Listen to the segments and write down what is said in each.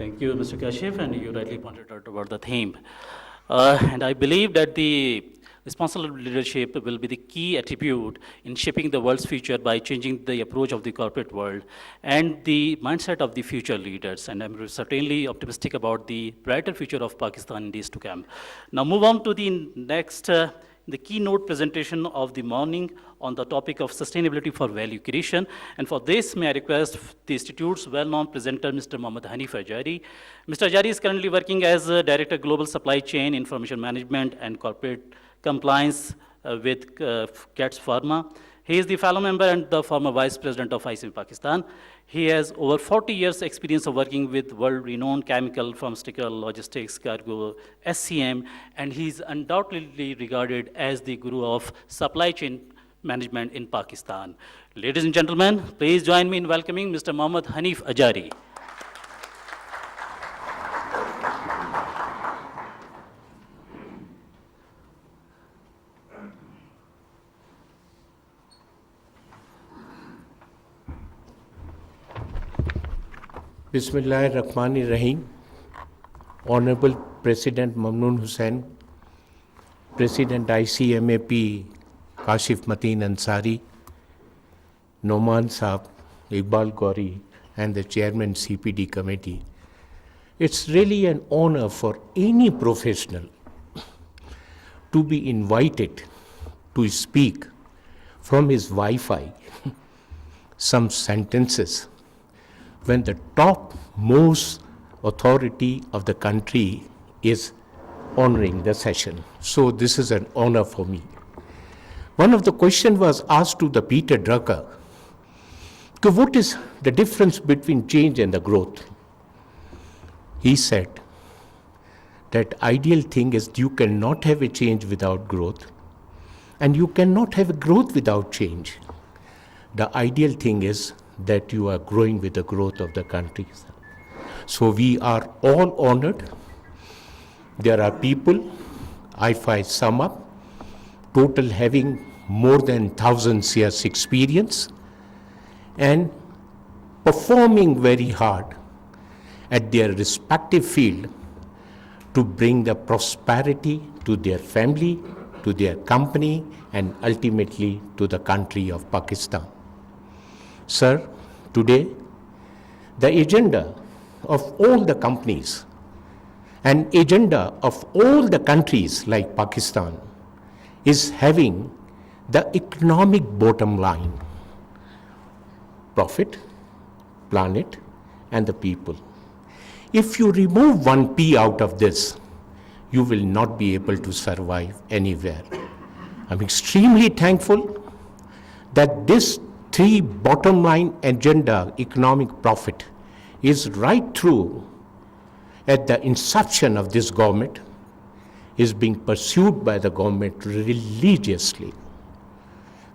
Thank you, Mr. Kashif, and you rightly pointed out about the theme. And I believe that the responsible leadership will be the key attribute in shaping the world's future by changing the approach of the corporate world and the mindset of the future leaders. And I'm certainly optimistic about the brighter future of Pakistan in days to come. Now move on to the next, the keynote presentation of the morning on the topic of sustainability for value creation. And for this, may I request the Institute's well-known presenter, Mr. Mohammed Hanif Ajari. Mr. Ajari is currently working as Director Global Supply Chain, Information Management, and Corporate Compliance with CATS Pharma. He is the fellow member and the former Vice President of ICM Pakistan. He has over 40 years experience of working with world-renowned chemical, pharmaceutical, logistics, cargo, SCM, and he's undoubtedly regarded as the guru of supply chain management in Pakistan. Ladies and gentlemen, please join me in welcoming Mr. Mohammed Hanif Ajari. Bismillahirrahmanirrahim. Honorable President Mamnoon Hussain, President ICMAP Kashif Mateen Ansari, Noman Saab, Iqbal Gauri, and the Chairman CPD Committee. It's really an honor for any professional to be invited to speak from his Wi-Fi some sentences when the topmost authority of the country is honoring the session. So this is an honor for me. One of the questions was asked to the Peter Drucker, what is the difference between change and the growth? He said that ideal thing is you cannot have a change without growth, and you cannot have a growth without change. The ideal thing is that you are growing with the growth of the country. So we are all honored. There are people, if I sum up, total having more than 1,000 years experience and performing very hard at their respective field to bring the prosperity to their family, to their company, and ultimately to the country of Pakistan. Sir, today, the agenda of all the companies and agenda of all the countries like Pakistan is having the economic bottom line: profit, planet, and the people. If you remove one P out of this, you will not be able to survive anywhere. I'm extremely thankful that this three bottom line agenda, economic profit, is right through at the inception of this government, is being pursued by the government religiously.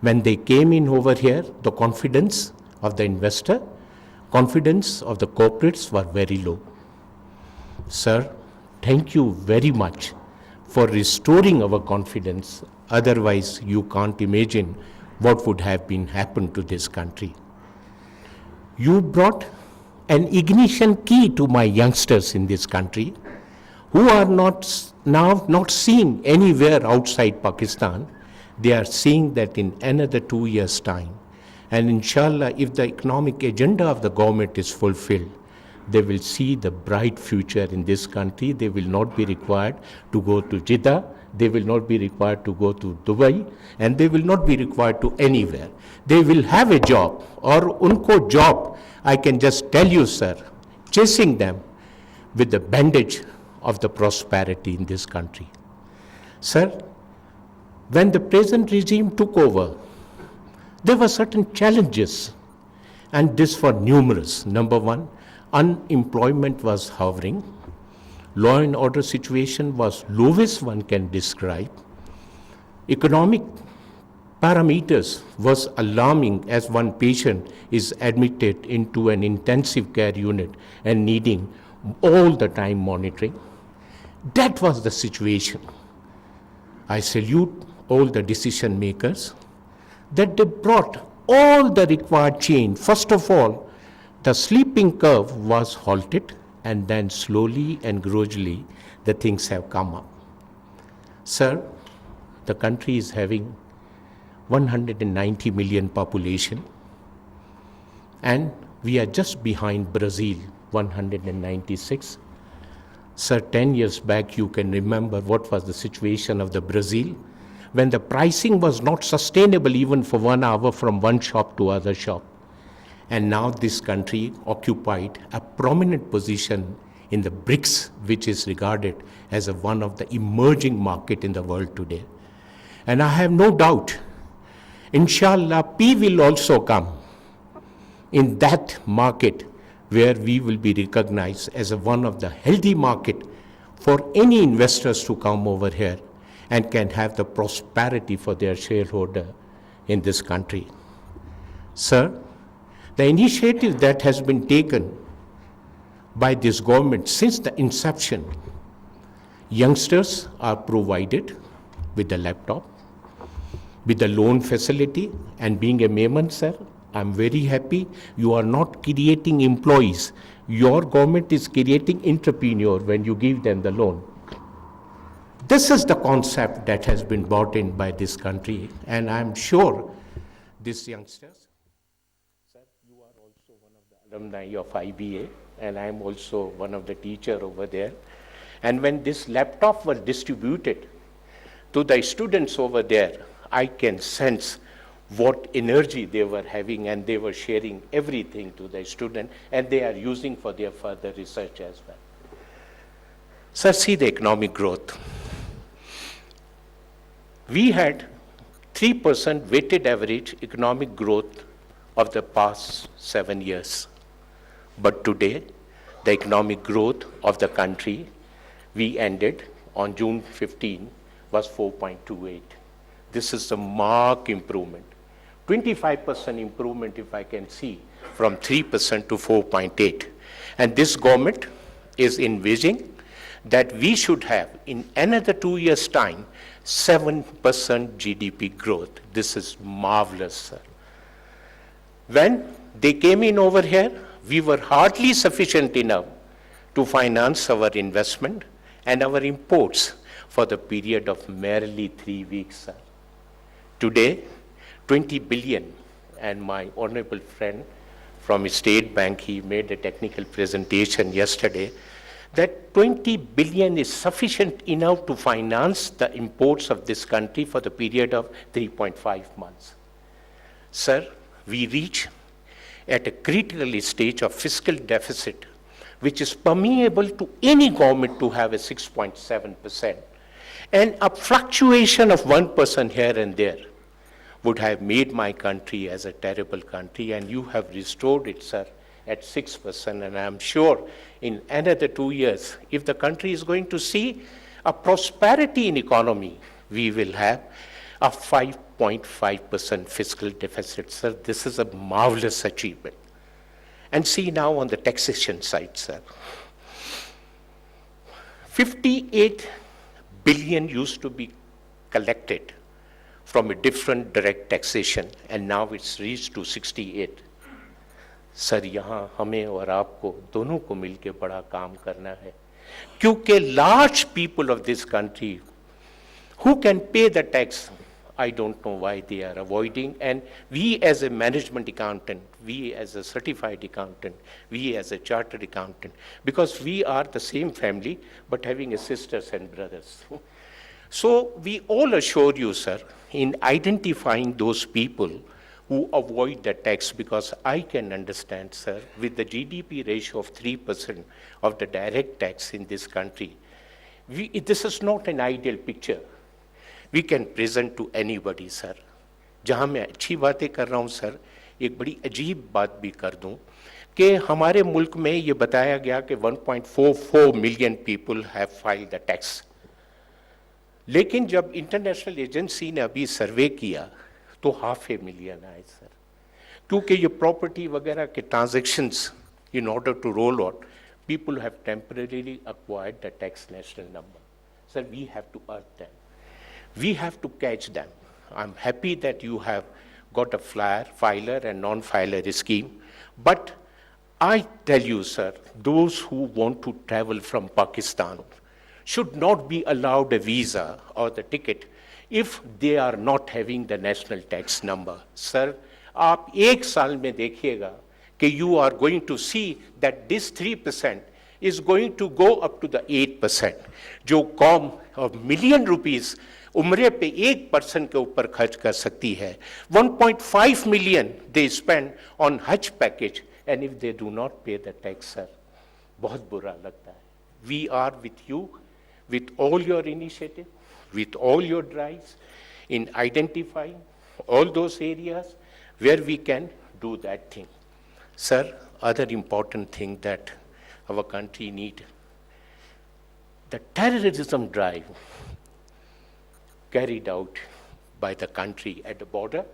When they came in over here, the confidence of the investor, confidence of the corporates were very low. Sir, thank you very much for restoring our confidence. Otherwise, you can't imagine what would have been happened to this country. You brought an ignition key to my youngsters in this country who are not seen anywhere outside Pakistan. They are seeing that in another 2 years' time. And inshallah, if the economic agenda of the government is fulfilled, they will see the bright future in this country. They will not be required to go to Jeddah. They will not be required to go to Dubai, and they will not be required to anywhere. They will have a job, or unko job, I can just tell you, sir, chasing them with the bandage of the prosperity in this country. Sir, when the present regime took over, there were certain challenges, and these were numerous. Number one, unemployment was hovering. Law and order situation was lowest one can describe. Economic parameters was alarming as one patient is admitted into an intensive care unit and needing all the time monitoring. That was the situation. I salute all the decision makers that they brought all the required change. First of all, the sleeping curve was halted and then slowly and gradually the things have come up. Sir, the country is having 190 million population, and we are just behind Brazil, 196. Sir, 10 years back, you can remember what was the situation of the Brazil when the pricing was not sustainable even for 1 hour from one shop to other shop. And now this country occupied a prominent position in the BRICS, which is regarded as one of the emerging market in the world today. And I have no doubt, inshallah, P will also come in that market where we will be recognized as one of the healthy market for any investors to come over here and can have the prosperity for their shareholder in this country. Sir, the initiative that has been taken by this government since the inception, youngsters are provided with the laptop, with the loan facility, and being a Mehman, sir, I'm very happy you are not creating employees. Your government is creating entrepreneur when you give them the loan. This is the concept that has been brought in by this country, and I'm sure these youngsters, sir, you are also one of the alumni of IBA, and I'm also one of the teacher over there. And when this laptop was distributed to the students over there, I can sense what energy they were having, and they were sharing everything to the student, and they are using for their further research as well. Sir, see the economic growth. We had 3% weighted average economic growth of the past 7 years. But today, the economic growth of the country, we ended on June 15, was 4.28. This is a marked improvement. 25% improvement, if I can see, from 3% to 4.8. And this government is envisioning that we should have, in another 2 years' time, 7% GDP growth. This is marvelous, sir. When they came in over here, we were hardly sufficient enough to finance our investment and our imports for the period of merely 3 weeks, sir. Today, 20 billion, and my honorable friend from State Bank, he made a technical presentation yesterday, that 20 billion is sufficient enough to finance the imports of this country for the period of 3.5 months. Sir, we reach at a critical stage of fiscal deficit, which is permeable to any government to have a 6.7%. And a fluctuation of 1% here and there would have made my country as a terrible country, and you have restored it, sir, at 6%, and I'm sure in another 2 years, if the country is going to see a prosperity in economy, we will have a 5.5% fiscal deficit, sir. This is a marvelous achievement. And see now on the taxation side, sir. 58 billion used to be collected from a different direct taxation, and now it's reached to 68. Sir, यहाँ हमें और आपको दोनों को मिलके बड़ा काम करना है, क्योंकि large people of this country who can pay the tax, I don't know why they are avoiding, and we as a management accountant, we as a certified accountant, we as a chartered accountant, because we are the same family but having a sisters and brothers. So we all assure you, sir, in identifying those people who avoid the tax, because I can understand, sir, with the GDP ratio of 3% of the direct tax in this country, this is not an ideal picture we can present to anybody, sir. जहाँ मैं अच्छी बातें कर रहा हूँ, sir, एक बड़ी अजीब बात भी कर दूँ कि हमारे मुल्क में ये बताया गया कि 1.44 million people have filed the tax. लेकिन जब इंटरनेशनल एजेंसी ने अभी सर्वे किया तो 500,000 आए, सर, क्योंकि ये प्रॉपर्टी वगैरह के transactions in order to roll out, people have temporarily acquired the tax national number. Sir, we have to earn them. We have to catch them. I'm happy that you have got a filer and non-filer scheme, but I tell you, sir, those who want to travel from Pakistan should not be allowed a visa or the ticket if they are not having the national tax number. Sir, आप एक साल में देखिएगा कि you are going to see that this 3% is going to go up to the 8%. जो कौम million rupees उम्रे पे 1% के ऊपर खर्च कर सकती है, 1.5 million they spend on Hajj package, and if they do not pay the tax, sir, बहुत बुरा लगता है. We are with you, with all your initiative, with all your drives in identifying all those areas where we can do that thing. Sir, other important thing that our country need, the terrorism drive carried out by the country at the border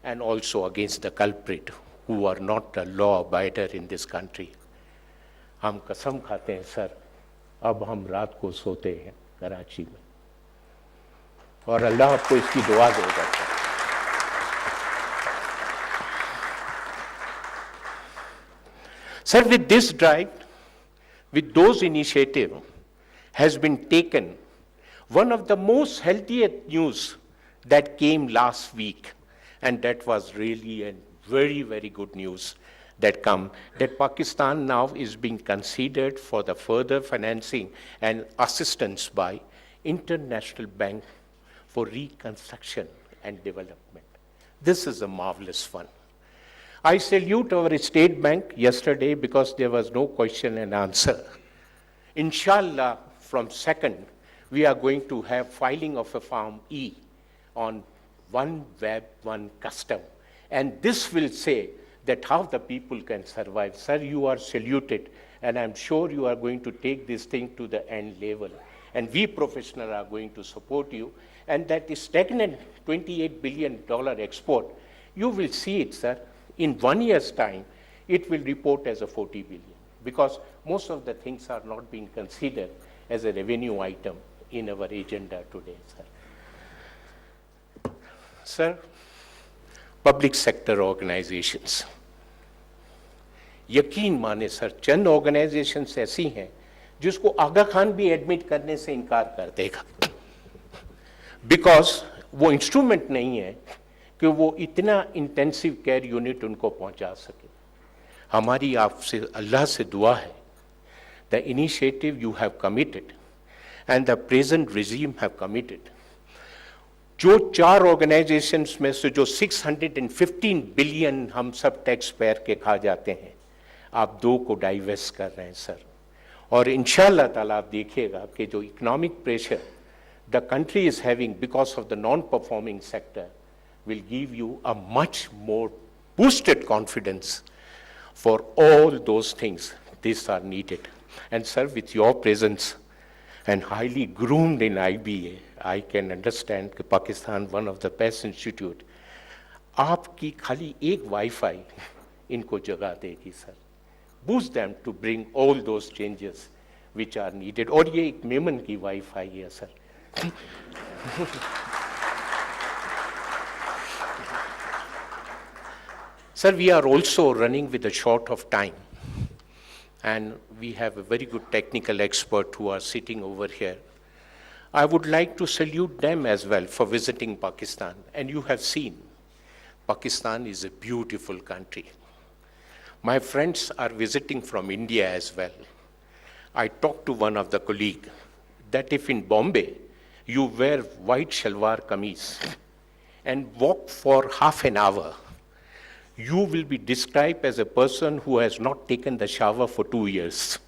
and also against the culprit who are not the law abider in this country. हम कसम खाते हैं sir, अब हम रात को सोते हैं कराची में, और अल्लाह आपको इसकी दुआ देगा. Sir, with this drive, with those initiatives, has been taken one of the most healthiest news that came last week, and that was really a very, very good news that come, that Pakistan now is being considered for the further financing and assistance by International Bank for Reconstruction and Development. This is a marvelous one. I salute our State Bank yesterday because there was no question and answer. Inshallah, from 2nd, we are going to have filing of a Form E on one web, one custom. And this will say that how the people can survive. Sir, you are saluted, and I'm sure you are going to take this thing to the end level. And we professionals are going to support you. And that stagnant $28 billion export, you will see it, sir. In 1 year's time, it will report as a 40 billion, because most of the things are not being considered as a revenue item in our agenda today, sir. Sir, public sector organizations. यकीन माने sir, चंद organisations ऐसी हैं जिसको आगा खान भी admit करने से इनकार कर देगा, बिकॉज वो इंस्ट्रूमेंट नहीं है कि वो इतना इंटेंसिव केयर यूनिट उनको पहुंचा सके. हमारी आपसे अल्लाह से दुआ है, the initiative you have committed and the present regime have committed, जो 4 ऑर्गेनाइजेशंस में से जो 615 बिलियन हम सब टैक्स पेयर के खा जाते हैं, आप 2 को डाइवेस्ट कर रहे हैं सर. और इंशाल्लाह ताला आप देखिएगा कि जो economic pressure the country is having because of the non performing sector will give you a much more boosted confidence for all those things. These are needed. And sir, with your presence and highly groomed in IBA, I can understand that Pakistan, one of the best institute, आपकी खाली एक Wi-Fi इनको जगा देगी sir. Boost them to bring all those changes which are needed. और ये एक मेमन की Wi-Fi है sir. Sir, we are also running with a short of time, and we have a very good technical expert who are sitting over here. I would like to salute them as well for visiting Pakistan. And you have seen, Pakistan is a beautiful country. My friends are visiting from India as well. I talked to one of the colleagues that if in Bombay you wear white shalwar kameez and walk for half an hour, you will be described as a person who has not taken the shower for 2 years.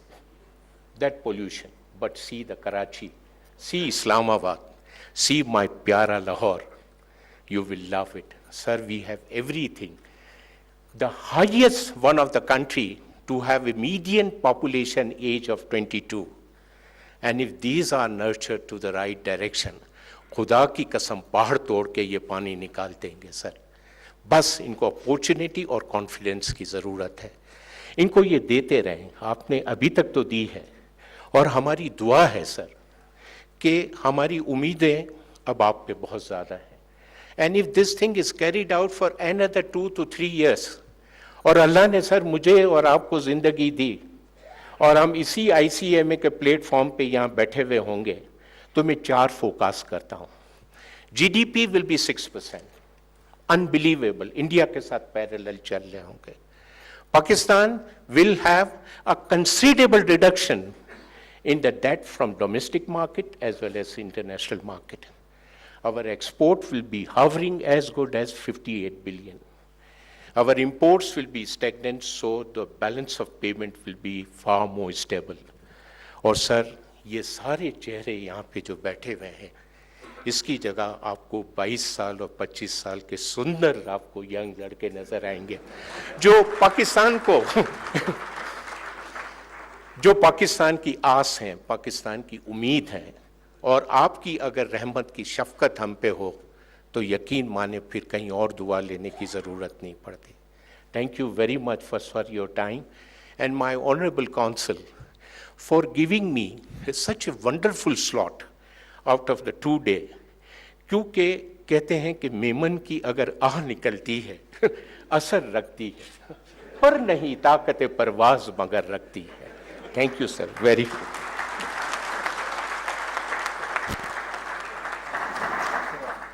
That pollution. But see the Karachi, see Islamabad, see my pyara Lahore. You will love it. Sir, we have everything. The highest one of the country to have a median population age of 22. And if these are nurtured to the right direction, खुदा की कसम पहाड़ तोड़ के ये पानी निकाल देंगे सर. बस इनको अपॉर्चुनिटी और कॉन्फिडेंस की ज़रूरत है. इनको ये देते रहें. आपने अभी तक तो दी है, और हमारी दुआ है सर कि हमारी उम्मीदें अब आप पे बहुत ज़्यादा हैं. And if this thing is carried out for another 2 to 3 years, और अल्लाह ने सर मुझे और आपको ज़िंदगी दी और हम इसी ICMA के प्लेटफॉर्म पे यहाँ बैठे हुए होंगे, तो मैं 4 फोकास करता हूँ। GDP will be 6%, unbelievable, India के साथ पैरेलल चल रहे होंगे। Pakistan will have a considerable reduction in the debt from domestic market as well as international market. Our export will be hovering as good as 58 billion. Our imports will be stagnant, so the balance of payment will be far more stable. और sir ये सारे चेहरे यहाँ पे जो बैठे हुए हैं, इसकी जगह आपको 22 साल और 25 साल के सुंदर आपको यंग लड़के नजर आएंगे जो पाकिस्तान को जो पाकिस्तान की आस हैं, पाकिस्तान की उम्मीद है, और आपकी अगर रहमत की शफकत हम पे हो तो यकीन माने फिर कहीं और दुआ लेने की ज़रूरत नहीं पड़ती। Thank you very much for your time and my honourable council for giving me such a wonderful slot out of the 2 day, क्योंकि कहते हैं कि मेमन की अगर आह निकलती है असर रखती है, पर नहीं ताकत परवाज मगर रखती है। Thank you sir, very good.